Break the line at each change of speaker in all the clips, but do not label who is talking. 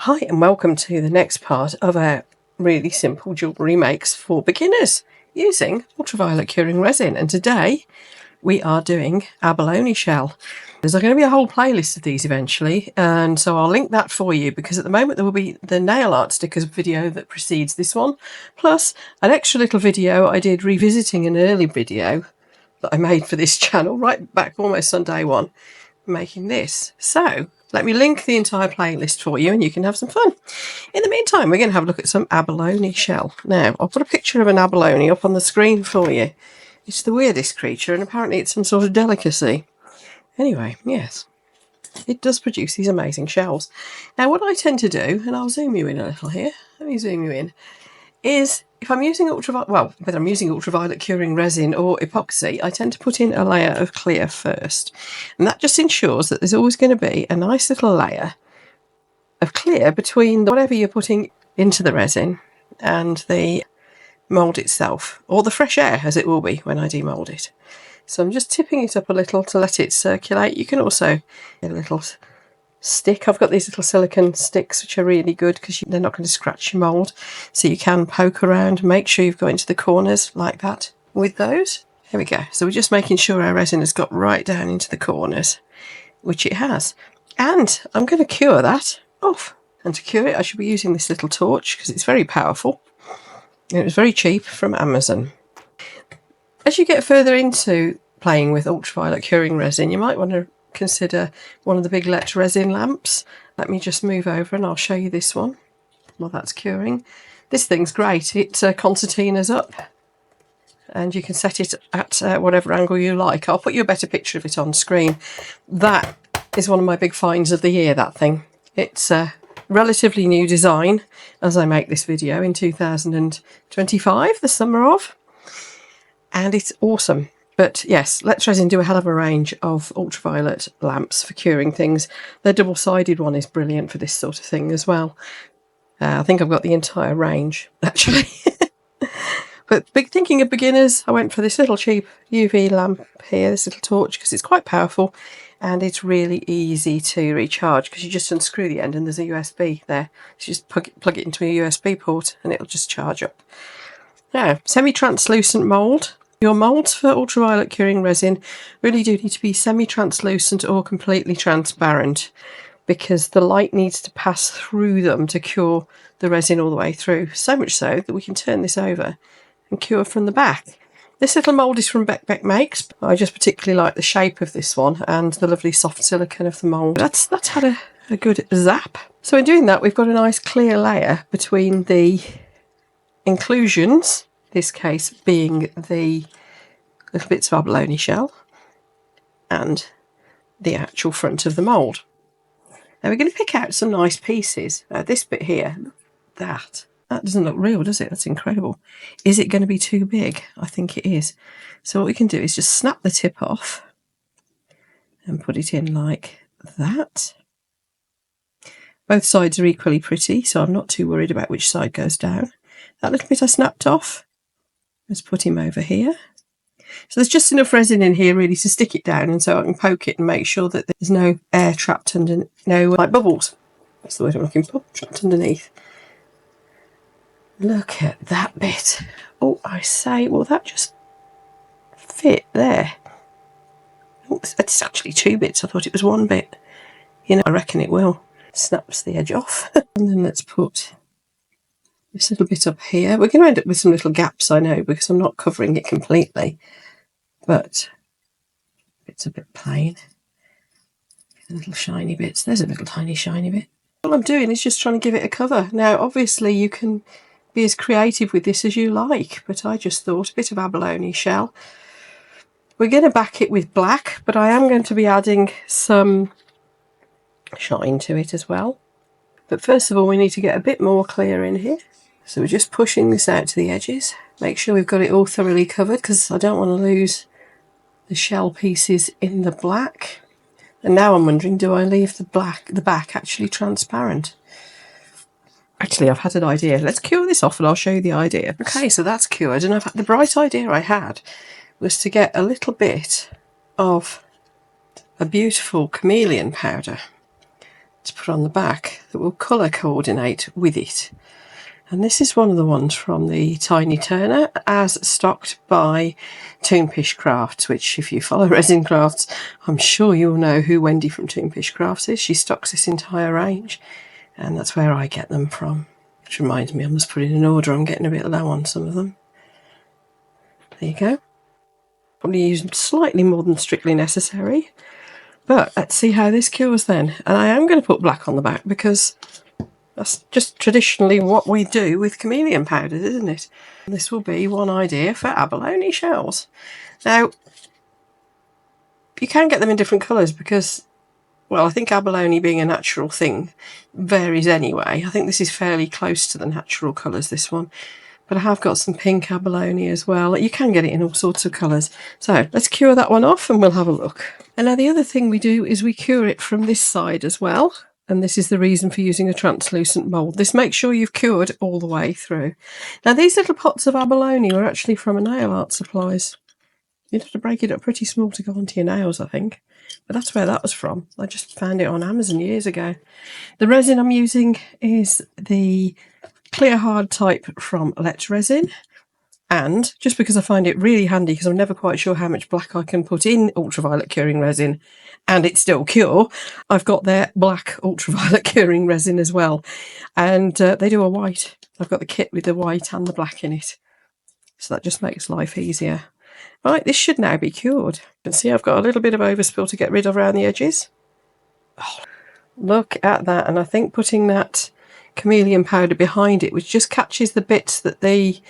Hi and welcome to the next part of our really simple jewellery makes for beginners using ultraviolet curing resin, and today we are doing abalone shell. There's going to be a whole playlist of these eventually, and so I'll link that for you because at the moment there will be the nail art stickers video that precedes this one, plus an extra little video I did revisiting an early video that I made for this channel right back almost on day one making this. So let me link the entire playlist for you and you can have some fun. In the meantime, we're going to have a look at some abalone shell. Now, I'll put a picture of an abalone up on the screen for you. It's the weirdest creature and apparently it's some sort of delicacy. Anyway, yes, it does produce these amazing shells. Now, what I tend to do, and I'll zoom you in a little here, let me zoom you in, is if I'm using whether I'm using ultraviolet curing resin or epoxy, I tend to put in a layer of clear first. And that just ensures that there's always going to be a nice little layer of clear between whatever you're putting into the resin and the mould itself, or the fresh air as it will be when I demould it. So I'm just tipping it up a little to let it circulate. You can also get a little stick. I've got these little silicone sticks which are really good because they're not going to scratch your mould, so you can poke around, make sure you've got into the corners like that with those. There we go. So we're just making sure our resin has got right down into the corners, which it has, and I'm going to cure that off. And to cure it I should be using this little torch because it's very powerful and it was very cheap from Amazon. As you get further into playing with ultraviolet curing resin, you might want to consider one of the big LED resin lamps. Let me just move over and I'll show you this one while that's curing. This thing's great. It concertinas up and you can set it at whatever angle you like. I'll put you a better picture of it on screen. That is one of my big finds of the year, that thing. It's a relatively new design as I make this video in 2025, the summer of, and it's awesome. But yes, Let's Resin do a hell of a range of ultraviolet lamps for curing things. Their double-sided one is brilliant for this sort of thing as well. I think I've got the entire range, actually. But thinking of beginners, I went for this little cheap UV lamp here, this little torch, because it's quite powerful and it's really easy to recharge because you just unscrew the end and there's a USB there. So you just plug it into a USB port and it'll just charge up. Now, semi-translucent mould. Your moulds for ultraviolet curing resin really do need to be semi-translucent or completely transparent because the light needs to pass through them to cure the resin all the way through. So much so that we can turn this over and cure from the back. This little mould is from Beck Makes. I just particularly like the shape of this one and the lovely soft silicone of the mould. That's had a good zap. So in doing that, we've got a nice clear layer between the inclusions, this case being the little bits of abalone shell and the actual front of the mould. Now we're going to pick out some nice pieces. This bit here, that doesn't look real, does it? That's incredible. Is it going to be too big? I think it is. So what we can do is just snap the tip off and put it in like that. Both sides are equally pretty, so I'm not too worried about which side goes down. That little bit I snapped off, let's put him over here. So there's just enough resin in here really to stick it down, and so I can poke it and make sure that there's no air trapped under, no like bubbles. That's the word I'm looking for, trapped underneath. Look at that bit. Oh, I say, well that just fit there. Oh, it's actually two bits. I thought it was one bit. You know, I reckon it will. Snaps the edge off. And then let's put this little bit up here. We're going to end up with some little gaps, I know, because I'm not covering it completely, but it's a bit plain. Little shiny bits. There's a little tiny shiny bit. All I'm doing is just trying to give it a cover. Now obviously you can be as creative with this as you like, but I just thought a bit of abalone shell. We're going to back it with black, but I am going to be adding some shine to it as well. But first of all we need to get a bit more clear in here. So we're just pushing this out to the edges. Make sure we've got it all thoroughly covered because I don't want to lose the shell pieces in the black. And now I'm wondering, do I leave the back actually transparent? Actually, I've had an idea. Let's cure this off and I'll show you the idea. Okay, so that's cured, and the bright idea I had was to get a little bit of a beautiful chameleon powder to put on the back that will colour coordinate with it. And this is one of the ones from the Tiny Turner, as stocked by Toonpish Crafts, which if you follow Resin Crafts, I'm sure you'll know who Wendy from Toonpish Crafts is. She stocks this entire range, and that's where I get them from. Which reminds me, I must put in an order. I'm getting a bit low on some of them. There you go. Probably use slightly more than strictly necessary. But let's see how this cures then. And I am going to put black on the back because that's just traditionally what we do with chameleon powders, isn't it? And this will be one idea for abalone shells. Now, you can get them in different colours because, well, I think abalone being a natural thing varies anyway. I think this is fairly close to the natural colours, this one. But I have got some pink abalone as well. You can get it in all sorts of colours. So let's cure that one off and we'll have a look. And now the other thing we do is we cure it from this side as well. And this is the reason for using a translucent mould. This makes sure you've cured all the way through. Now these little pots of abalone were actually from a nail art supplies. You'd have to break it up pretty small to go onto your nails, I think. But that's where that was from. I just found it on Amazon years ago. The resin I'm using is the clear hard type from Let's Resin. And just because I find it really handy, because I'm never quite sure how much black I can put in ultraviolet curing resin and it still cure, I've got their black ultraviolet curing resin as well. And they do a white. I've got the kit with the white and the black in it. So that just makes life easier. Right, this should now be cured. You can see I've got a little bit of overspill to get rid of around the edges. Oh, look at that. And I think putting that chameleon powder behind it, which just catches the bits that I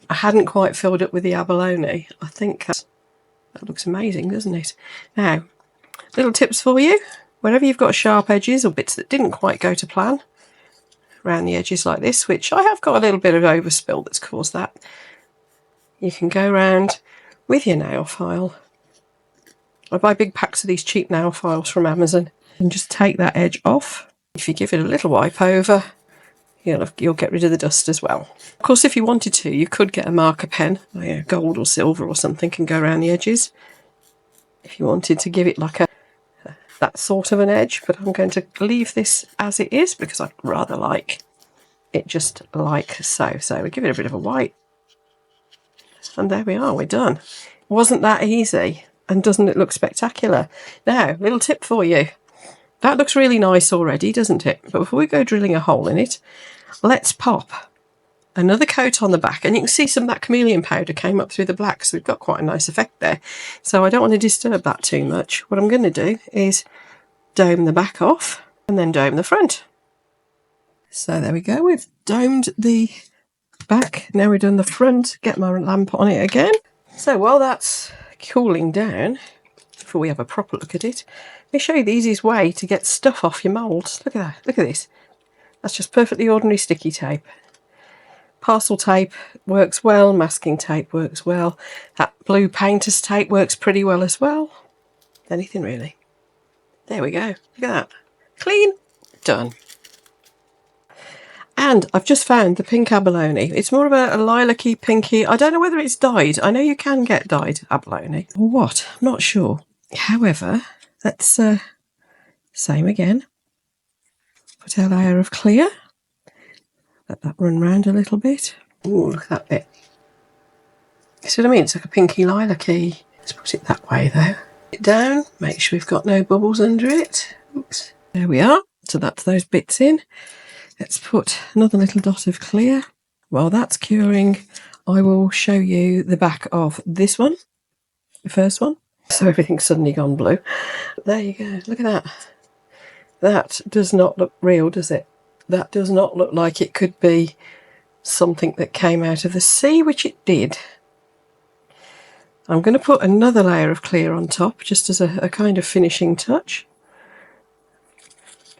hadn't quite filled up with the abalone. I think that looks amazing, doesn't it? Now, little tips for you. Wherever you've got sharp edges or bits that didn't quite go to plan, around the edges like this, which I have got a little bit of overspill that's caused that, you can go around with your nail file. I buy big packs of these cheap nail files from Amazon and just take that edge off. If you give it a little wipe over, you'll get rid of the dust as well. Of course, if you wanted to, you could get a marker pen, gold or silver or something, and go around the edges. If you wanted to give it like that sort of an edge, but I'm going to leave this as it is because I'd rather like it just like so. So we give it a bit of a white. And there we are, we're done. Wasn't that easy? And doesn't it look spectacular? Now, little tip for you. That looks really nice already, doesn't it? But before we go drilling a hole in it, let's pop another coat on the back. And you can see some of that chameleon powder came up through the black, so we've got quite a nice effect there. So I don't want to disturb that too much. What I'm going to do is dome the back off and then dome the front. So there we go, we've domed the back. Now we've done the front, get my lamp on it again. So while that's cooling down, before we have a proper look at it, let me show you the easiest way to get stuff off your moulds. Look at that, look at this. That's just perfectly ordinary sticky tape. Parcel tape works well, masking tape works well. That blue painter's tape works pretty well as well. Anything really. There we go, look at that. Clean, done. And I've just found the pink abalone. It's more of a lilac-y, pinky. I don't know whether it's dyed. I know you can get dyed abalone. Or what? I'm not sure. However, let's same again. Put our layer of clear. Let that run round a little bit. Ooh, look at that bit. You see what I mean? It's like a pinky lilac-y. Let's put it that way though. Put it down. Make sure we've got no bubbles under it. Oops. There we are. So that's those bits in. Let's put another little dot of clear. While that's curing, I will show you the back of this one, the first one. So everything's suddenly gone blue. There you go, look at that. That does not look real, does it? That does not look like it could be something that came out of the sea, which it did. I'm going to put another layer of clear on top, just as a kind of finishing touch.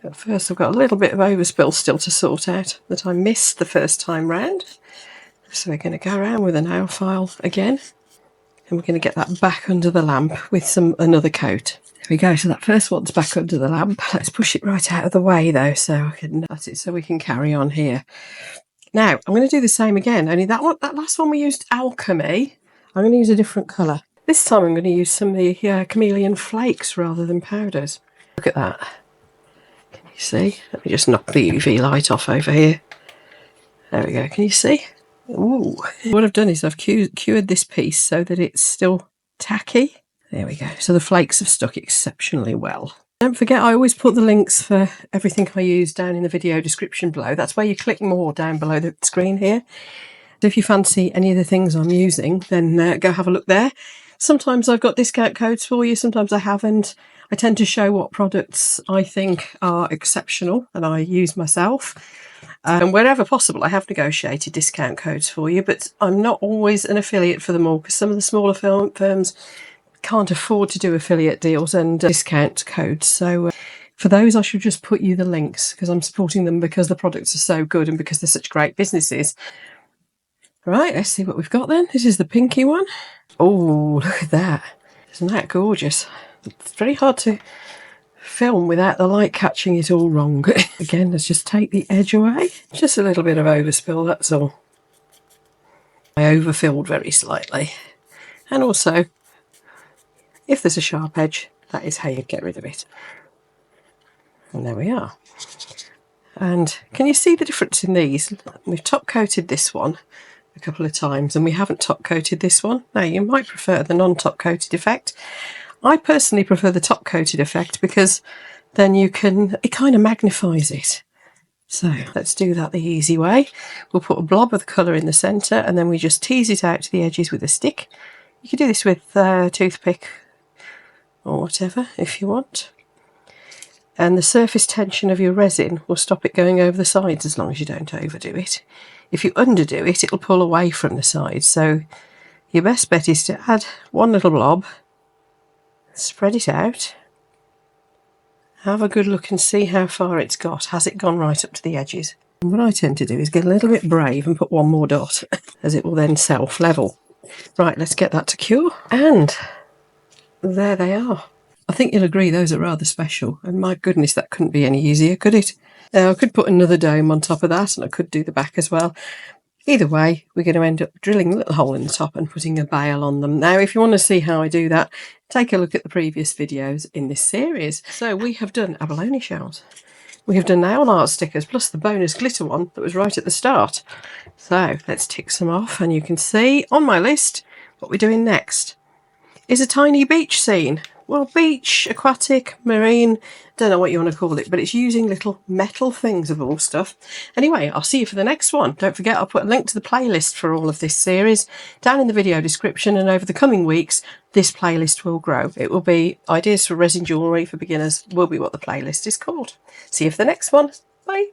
At first I've got a little bit of overspill still to sort out that I missed the first time round. So we're going to go around with a nail file again. And we're going to get that back under the lamp with another coat. There we go, so that first one's back under the lamp. Let's push it right out of the way though, so we can carry on here. Now, I'm going to do the same again, only that last one we used alchemy. I'm going to use a different colour. This time I'm going to use some of the chameleon flakes rather than powders. Look at that. See, let me just knock the UV light off over here. There we go, can you see? Ooh. What I've done is I've cured this piece so that it's still tacky. There we go, so the flakes have stuck exceptionally well. Don't forget, I always put the links for everything I use down in the video description below. That's where you click more down below the screen here. So if you fancy any of the things I'm using, then go have a look there. Sometimes I've got discount codes for you, sometimes I haven't. I tend to show what products I think are exceptional and I use myself. And wherever possible, I have negotiated discount codes for you, but I'm not always an affiliate for them all because some of the smaller firms can't afford to do affiliate deals and discount codes. So for those, I should just put you the links because I'm supporting them because the products are so good and because they're such great businesses. Right, let's see what we've got then. This is the pinky one. Oh, look at that. Isn't that gorgeous? It's very hard to film without the light catching it all wrong. Again, let's just take the edge away. Just a little bit of overspill, that's all. I overfilled very slightly. And also, if there's a sharp edge, that is how you get rid of it. And there we are. And can you see the difference in these? We've top coated this one a couple of times and we haven't top coated this one. Now you might prefer the non-top coated effect. I personally prefer the top coated effect because then it kind of magnifies it. So let's do that the easy way. We'll put a blob of the colour in the centre and then we just tease it out to the edges with a stick. You can do this with a toothpick or whatever if you want. And the surface tension of your resin will stop it going over the sides as long as you don't overdo it. If you underdo it, it'll pull away from the sides. So your best bet is to add one little blob, spread it out, have a good look and see how far it's got. Has it gone right up to the edges? And what I tend to do is get a little bit brave and put one more dot as it will then self-level. Right, let's get that to cure. And there they are. I think you'll agree those are rather special, and my goodness, that couldn't be any easier, could it? Now, I could put another dome on top of that, and I could do the back as well. Either way, we're going to end up drilling a little hole in the top and putting a bail on them. Now, if you want to see how I do that, take a look at the previous videos in this series. So we have done abalone shells. We have done nail art stickers, plus the bonus glitter one that was right at the start. So let's tick some off, and you can see on my list what we're doing next is a tiny beach scene. Well, beach, aquatic, marine, don't know what you want to call it, but it's using little metal things of all stuff. Anyway, I'll see you for the next one. Don't forget, I'll put a link to the playlist for all of this series down in the video description, and over the coming weeks, this playlist will grow. It will be ideas for resin jewellery for beginners, will be what the playlist is called. See you for the next one. Bye.